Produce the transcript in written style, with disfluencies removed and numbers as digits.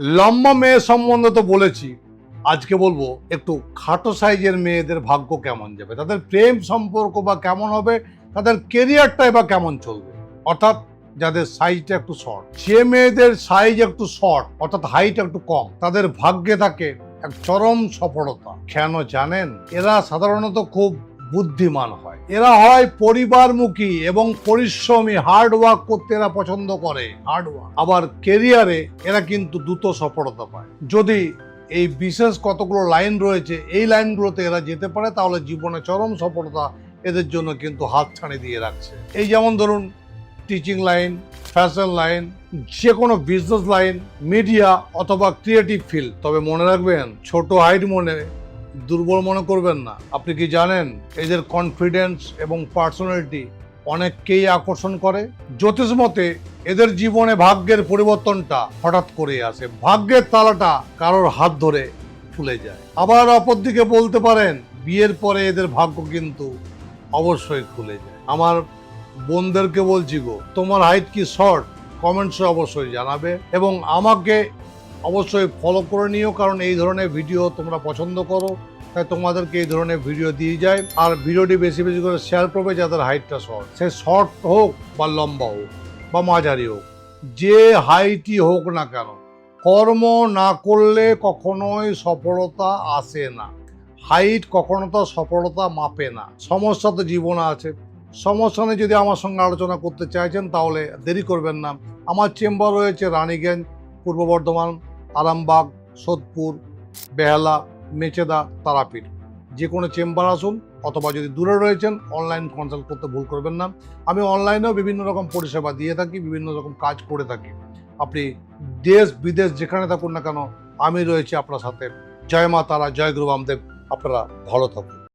লম্বা মেয়ে সম্বন্ধে তো বলেছি, আজকে বলবো একটু খাটো সাইজের মেয়েদের ভাগ্য কেমন যাবে, তাদের প্রেম সম্পর্ক বা কেমন হবে, তাদের কেরিয়ারটাই বা কেমন চলবে। অর্থাৎ যাদের সাইজটা একটু শর্ট, যে মেয়েদের সাইজ একটু শর্ট অর্থাৎ হাইট একটু কম, তাদের ভাগ্যে থাকে এক চরম সফলতা। কেন জানেন? এরা সাধারণত খুব বুদ্ধিমান হয়, এরা হয় পরিবারমুখী এবং পরিশ্রমী, হার্ড ওয়ার্ক করতে এরা পছন্দ করে, হার্ড ওয়ার্ক। আবার কেরিয়ারে এরা কিন্তু দ্রুত সফলতা পায়। যদি এই বিশেষ কতগুলো লাইন রয়েছে, এই লাইনগুলোতে এরা যেতে পারে, তাহলে জীবনে চরম সফলতা এদের জন্য কিন্তু হাতছানি দিয়ে রাখছে। এই যেমন ধরুন টিচিং লাইন, ফ্যাশন লাইন, যে কোনো বিজনেস লাইন, মিডিয়া অথবা ক্রিয়েটিভ ফিল্ড। তবে মনে রাখবেন, ছোট হাইট মনে দুর্বল মনে করবেন না। আপনি কি জানেন এদের কনফিডেন্স এবং পার্সোনালিটি অনেককেই আকর্ষণ করে? জ্যোতিষ মতে এদের জীবনে ভাগ্যের পরিবর্তনটা হঠাৎ করে আসে, ভাগ্যের তালাটা কারোর হাত ধরে খুলে যায়। আবার অপরদিকে বলতে পারেন বিয়ের পরে এদের ভাগ্য কিন্তু অবশ্যই খুলে যায়। আমার বোনদেরকে বলছি গো, তোমার হাইট কি শর্ট? কমেন্টসে অবশ্যই জানাবে এবং আমাকে অবশ্যই ফলো করে নিও, কারণ এই ধরনের ভিডিও তোমরা পছন্দ করো, তাই তোমাদেরকে এই ধরনের ভিডিও দিয়ে যায়। আর ভিডিওটি বেশি বেশি করে শেয়ার করবে যাদের হাইটটা শর্ট, সে শর্ট হোক বা লম্বা হোক বা মাঝারি হোক, যে হাইটই হোক না কেন, কর্ম না করলে কখনোই সফলতা আসে না। হাইট কখনো তো সফলতা মাপে না। সমস্যা তো জীবনে আছে, সমস্যা নিয়ে যদি আমার সঙ্গে আলোচনা করতে চাইছেন তাহলে দেরি করবেন না। আমার চেম্বার রয়েছে রানীগঞ্জ, পূর্ব বর্ধমান, আরামবাগ, সোদপুর, বেহালা, মেচেদা, তারাপীঠ। যে কোনো চেম্বার আসুন, অথবা যদি দূরে রয়েছেন অনলাইন কনসাল্ট করতে ভুল করবেন না। আমি অনলাইনেও বিভিন্ন রকম পরিষেবা দিয়ে থাকি, বিভিন্ন রকম কাজ করে থাকি। আপনি দেশ বিদেশ যেখানে থাকুন না কেন, আমি রয়েছি আপনার সাথে। জয় মা তারা, জয় গুরু বামদেব। আপনারা ভালো থাকুন।